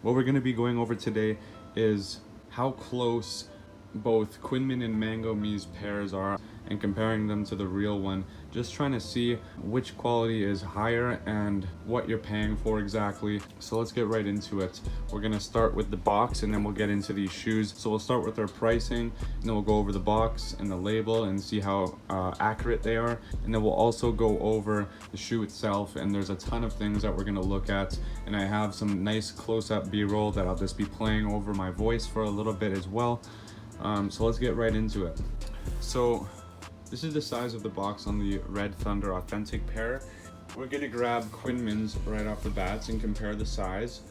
What we're going to be going over today is how close both Quinman and Mango Muse pairs are and comparing them to the real one, just trying to see which quality is higher and what you're paying for exactly. So let's get right into it. We're gonna start with the box and then we'll get into these shoes. So we'll start with our pricing and then we'll go over the box and the label and see how accurate they are. And then we'll also go over the shoe itself, and there's a ton of things that we're gonna look at. And I have some nice close-up B-roll that I'll just be playing over my voice for a little bit as well. So let's get right into it. So this is the size of the box on the Red Thunder Authentic pair. We're gonna grab Quinman's right off the bat and compare the size.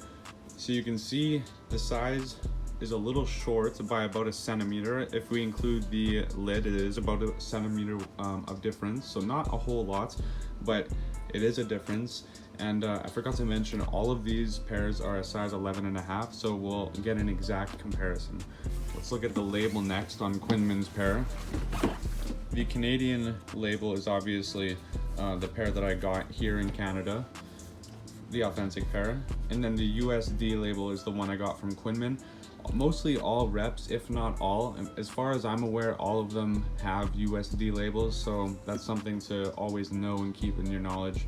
So you can see the size is a little short by about a centimeter. If we include the lid, it is about a centimeter of difference. So not a whole lot, but it is a difference. And I forgot to mention, all of these pairs are a size 11.5, so we'll get an exact comparison. Let's look at the label next on Quinman's pair. The Canadian label is obviously the pair that I got here in Canada, the authentic pair. And then the USD label is the one I got from Quinman. Mostly all reps, if not all. As far as I'm aware, all of them have USD labels, so that's something to always know and keep in your knowledge.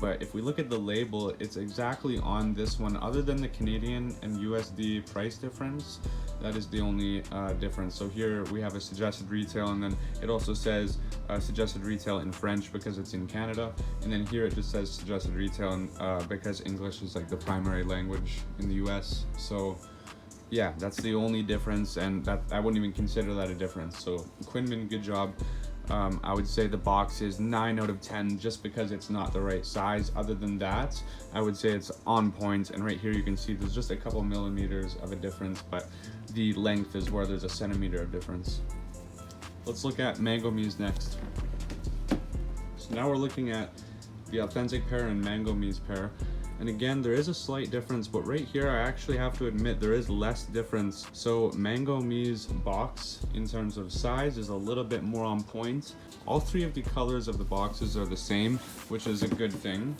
But if we look at the label, it's exactly on this one. Other than the Canadian and USD price difference, that is the only difference. So here we have a suggested retail, and then it also says suggested retail in French because it's in Canada. And then here it just says suggested retail because English is like the primary language in the US. So yeah, that's the only difference, and that I wouldn't even consider that a difference. So Quinman, good job. I would say the box is 9 out of 10 just because it's not the right size. Other than that, I would say it's on point. And right here you can see there's just a couple millimeters of a difference, but the length is where there's a centimeter of difference. Let's look at Mango Muse next. So now we're looking at the authentic pair and Mango Muse pair. And again, there is a slight difference, but right here, I actually have to admit there is less difference. So Mango Muse box, in terms of size, is a little bit more on point. All three of the colors of the boxes are the same, which is a good thing.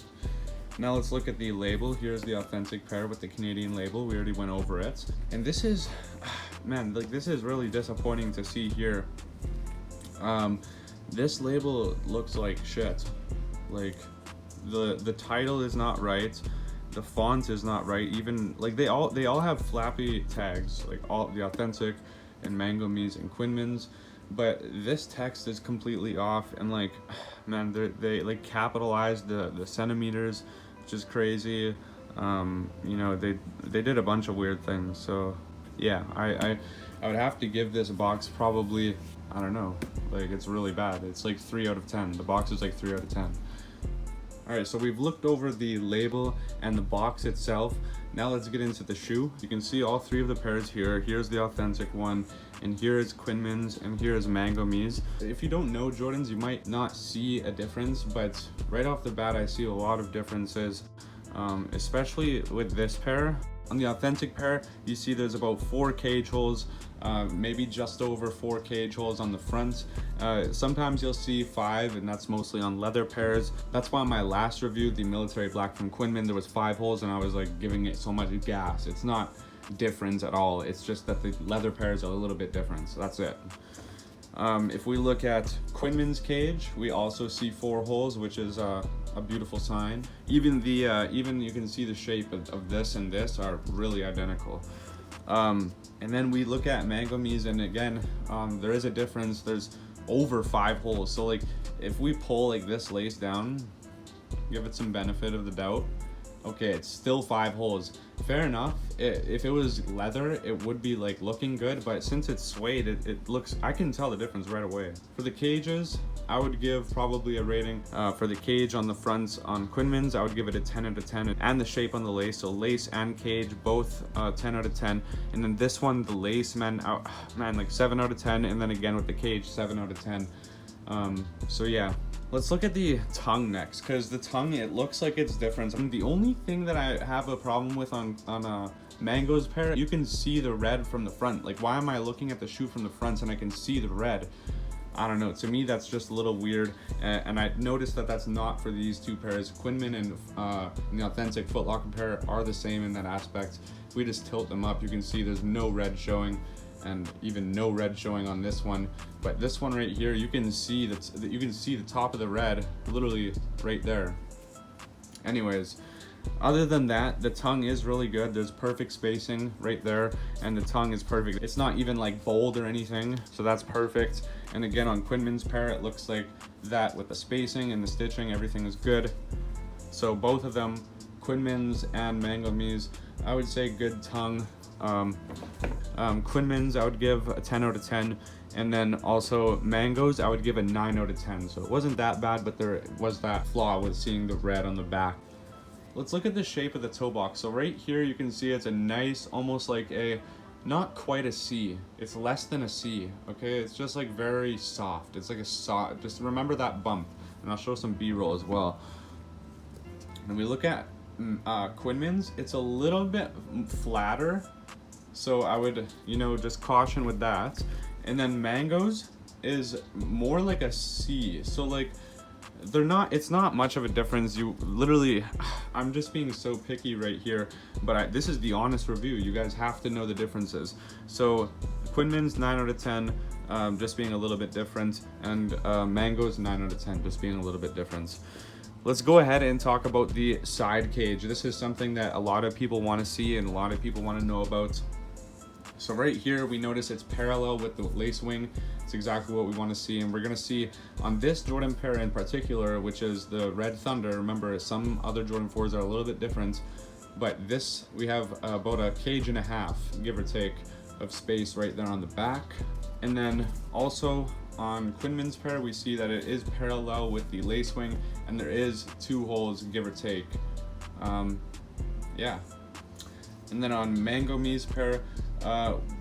Now let's look at the label. Here's the authentic pair with the Canadian label. We already went over it. And this is, man, like this is really disappointing to see here. This label looks like shit. Like, the title is not right, the font is not right, even like they all have flappy tags, like all the authentic and Mango Muse and Quinman's, but this text is completely off. And like, man, they like capitalized the centimeters, which is crazy. You know, they did a bunch of weird things. So yeah, I would have to give this box probably, I don't know, like it's really bad. It's like 3 out of 10. The box is like 3 out of 10. Alright, so we've looked over the label and the box itself. Now let's get into the shoe. You can see all three of the pairs here. Here's the authentic one, and here is Quinman's, and here is Mango Muse. If you don't know Jordans, you might not see a difference, but right off the bat, I see a lot of differences, especially with this pair. On the authentic pair, you see there's about 4 cage holes, maybe just over 4 cage holes on the front. Sometimes you'll see 5, and that's mostly on leather pairs. That's why on my last review, the military black from Quinman, there was 5 holes, and I was like giving it so much gas. It's not different at all. It's just that the leather pairs are a little bit different, so that's it. If we look at Quinman's cage, we also see 4 holes, which is a beautiful sign. Even you can see the shape of this and this are really identical. And then we look at Mango Muse, and again, there is a difference. There's over 5 holes. So like if we pull like this lace down, give it some benefit of the doubt. Okay, it's still 5 holes. Fair enough. If it was leather, it would be like looking good, but since it's suede, it looks, I can tell the difference right away. For the cages, I would give probably a rating for the cage on the fronts on Quinman's. I would give it a 10 out of 10, and the shape on the lace, so lace and cage both 10 out of 10. And then this one, the lace, man, like 7 out of 10, and then again with the cage, 7 out of 10. So yeah. Let's look at the tongue next, because the tongue, it looks like it's different. I mean, the only thing that I have a problem with on Mango's pair, you can see the red from the front. Like, why am I looking at the shoe from the front and I can see the red? I don't know, to me that's just a little weird, and I noticed that that's not for these two pairs. Quinman and the authentic FootLocker pair are the same in that aspect. If we just tilt them up, you can see there's no red showing, and even no red showing on this one. But this one right here, you can see that you can see the top of the red literally right there. Anyways, other than that, the tongue is really good. There's perfect spacing right there, and the tongue is perfect. It's not even like bold or anything, so that's perfect. And again, on Quinman's pair, it looks like that with the spacing and the stitching, everything is good. So both of them, Quinman's and Mango Muse, I would say good tongue. Quinman's I would give a 10 out of 10, and then also Mango's I would give a 9 out of 10. So it wasn't that bad, but there was that flaw with seeing the red on the back. Let's look at the shape of the toe box. So right here you can see it's a nice, almost like a, not quite a C. It's less than a C, okay? It's just like very soft. It's like a soft, just remember that bump. And I'll show some B-roll as well. When we look at Quinman's, it's a little bit flatter. So I would, you know, just caution with that. And then Mango's is more like a C. So like, they're not, it's not much of a difference. You literally, I'm just being so picky right here, but this is the honest review. You guys have to know the differences. So Quinman's 9 out of 10, just being a little bit different, and Mango's 9 out of 10, just being a little bit different. Let's go ahead and talk about the side cage. This is something that a lot of people want to see and a lot of people want to know about. So right here, we notice it's parallel with the lace wing. It's exactly what we want to see. And we're going to see on this Jordan pair in particular, which is the Red Thunder. Remember, some other Jordan 4s are a little bit different, but this, we have about a cage and a half, give or take, of space right there on the back. And then also on Quinman's pair, we see that it is parallel with the lace wing, and there is 2 holes, give or take. Yeah. And then on Mango Muse pair,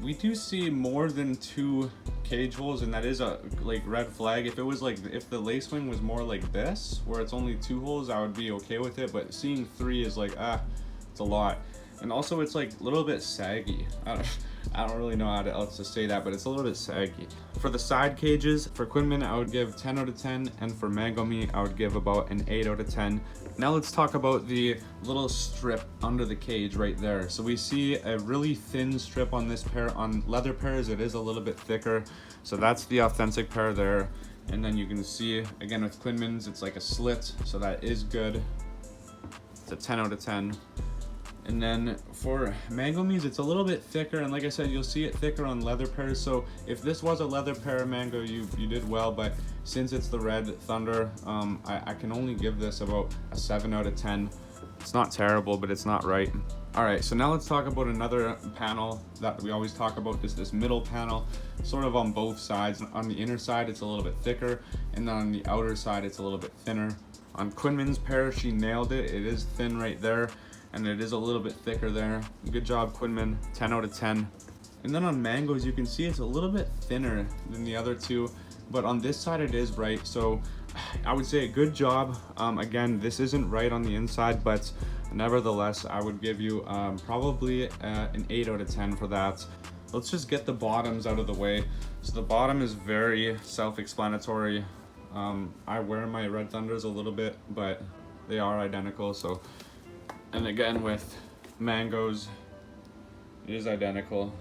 we do see more than 2 cage holes, and that is a like red flag. If it was like, if the lace wing was more like this, where it's only 2 holes, I would be okay with it, but seeing 3 is like, it's a lot. And also it's like a little bit saggy. I don't really know how else to say that, but it's a little bit saggy. For the side cages, for Quinman, I would give 10 out of 10, and for Mango Me, I would give about an 8 out of 10. Now let's talk about the little strip under the cage right there. So we see a really thin strip on this pair. On leather pairs, it is a little bit thicker. So that's the authentic pair there. And then you can see, again with Quinman's, it's like a slit, so that is good. It's a 10 out of 10. And then for Mango Muse, it's a little bit thicker, and like I said, you'll see it thicker on leather pairs. So if this was a leather pair, Mango, you did well, but since it's the Red Thunder, I can only give this about a 7 out of 10. It's not terrible, but it's not right. All right, so now let's talk about another panel that we always talk about, this middle panel, sort of on both sides. On the inner side, it's a little bit thicker, and then on the outer side, it's a little bit thinner. On Quinman's pair, she nailed it. It is thin right there, and it is a little bit thicker there. Good job, Quinman, 10 out of 10. And then on Mango's, you can see it's a little bit thinner than the other two, but on this side it is right. So I would say a good job. Again, this isn't right on the inside, but nevertheless, I would give you probably an 8 out of 10 for that. Let's just get the bottoms out of the way. So the bottom is very self-explanatory. I wear my Red Thunders a little bit, but they are identical. So, and again with Mango's, it is identical.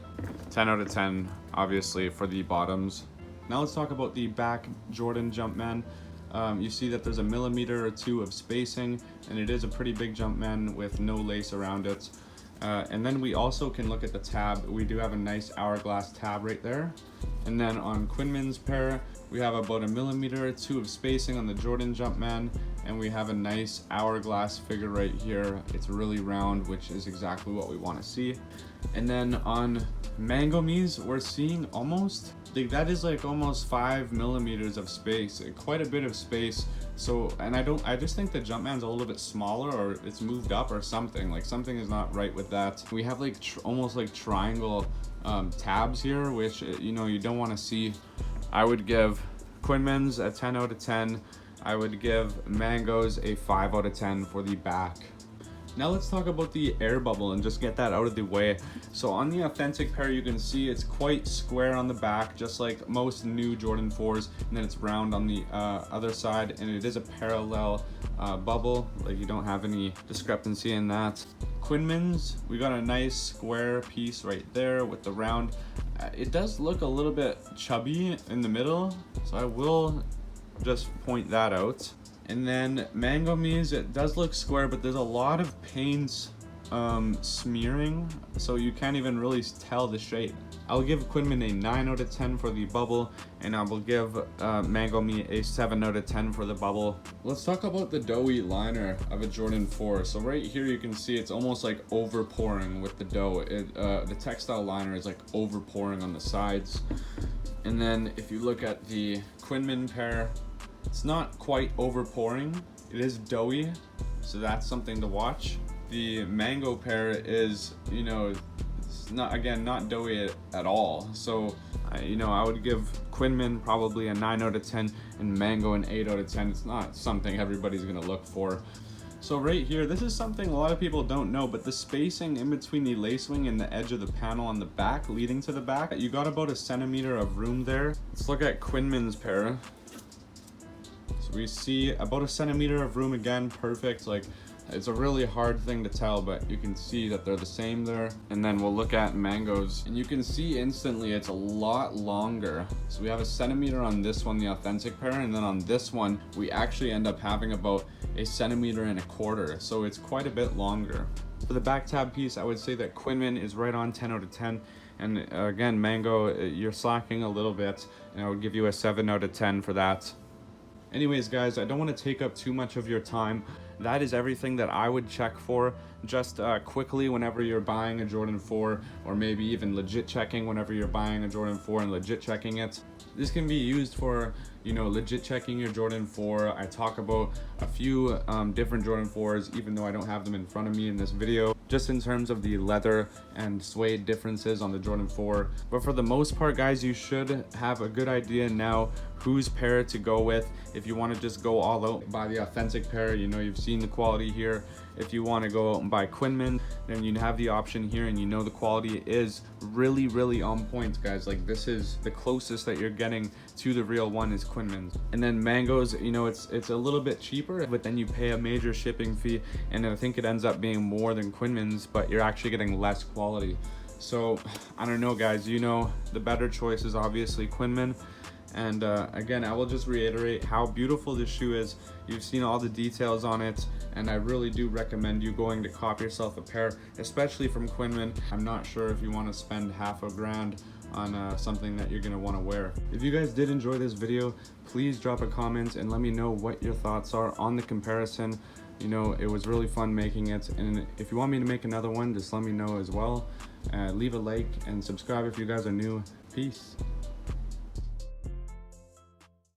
10 out of 10, obviously, for the bottoms. Now let's talk about the back Jordan Jumpman. You see that there's a millimeter or 2 of spacing, and it is a pretty big Jumpman with no lace around it. And then we also can look at the tab. We do have a nice hourglass tab right there. And then on Quinman's pair, we have about a millimeter or 2 of spacing on the Jordan Jumpman, and we have a nice hourglass figure right here. It's really round, which is exactly what we want to see. And then on Mango Muse, we're seeing almost, like, that is like almost 5 millimeters of space, quite a bit of space. So, and I just think the Jumpman's a little bit smaller, or it's moved up or something. Like, something is not right with that. We have like almost like triangle tabs here, which, you know, you don't want to see. I would give Quinman's a 10 out of 10. I would give Mango's a 5 out of 10 for the back. Now let's talk about the air bubble and just get that out of the way. So on the authentic pair, you can see it's quite square on the back, just like most new Jordan 4s, and then it's round on the other side, and it is a parallel bubble, like you don't have any discrepancy in that. Quinman's, we got a nice square piece right there with the round. It does look a little bit chubby in the middle, so I will just point that out. And then Mango Muse, it does look square, but there's a lot of paint smearing, so you can't even really tell the shape. I'll give Quinman a 9 out of 10 for the bubble, and I will give Mango Muse a 7 out of 10 for the bubble. Let's talk about the doughy liner of a Jordan 4. So right here you can see it's almost like over pouring with the dough. The textile liner is like over pouring on the sides. And then if you look at the Quinman pair, it's not quite over pouring. It is doughy, so that's something to watch. The Mango pair is, you know, it's not, again, not doughy at all. So, you know, I would give Quinman probably a 9 out of 10 and Mango an 8 out of 10. It's not something everybody's gonna look for. So right here, this is something a lot of people don't know, but the spacing in between the lacewing and the edge of the panel on the back leading to the back, you got about a centimeter of room there. Let's look at Quinman's pair. So we see about a centimeter of room again, perfect. Like, it's a really hard thing to tell, but you can see that they're the same there. And then we'll look at Mango's, and you can see instantly it's a lot longer. So we have a centimeter on this one, the authentic pair, and then on this one, we actually end up having about a centimeter and a quarter. So it's quite a bit longer. For the back tab piece, I would say that Quinman is right on 10 out of 10. And again, Mango, you're slacking a little bit, and I would give you a 7 out of 10 for that. Anyways, guys, I don't want to take up too much of your time. That is everything that I would check for. Just quickly, whenever you're buying a Jordan 4, or maybe even legit checking whenever you're buying a Jordan 4 and legit checking it. This can be used for, you know, legit checking your Jordan 4. I talk about a few different Jordan 4s, even though I don't have them in front of me in this video, just in terms of the leather and suede differences on the Jordan 4. But for the most part, guys, you should have a good idea now whose pair to go with. If you want to just go all out, buy the authentic pair, you know, you've seen the quality here. If you want to go out and buy Quinman, then you have the option here, and you know the quality is really, really on point, guys. Like, this is the closest that you're getting to the real one is Quinman's. And then Mango's, you know, it's a little bit cheaper, but then you pay a major shipping fee, and I think it ends up being more than Quinman's, but you're actually getting less quality. So I don't know, guys, you know, the better choice is obviously Quinman. And again, I will just reiterate how beautiful this shoe is. You've seen all the details on it, and I really do recommend you going to cop yourself a pair, especially from Quinman. I'm not sure if you want to spend half a grand on something that you're going to want to wear. If you guys did enjoy this video, please drop a comment and let me know what your thoughts are on the comparison. You know, it was really fun making it, and if you want me to make another one, just let me know as well. Leave a like and subscribe if you guys are new. Peace.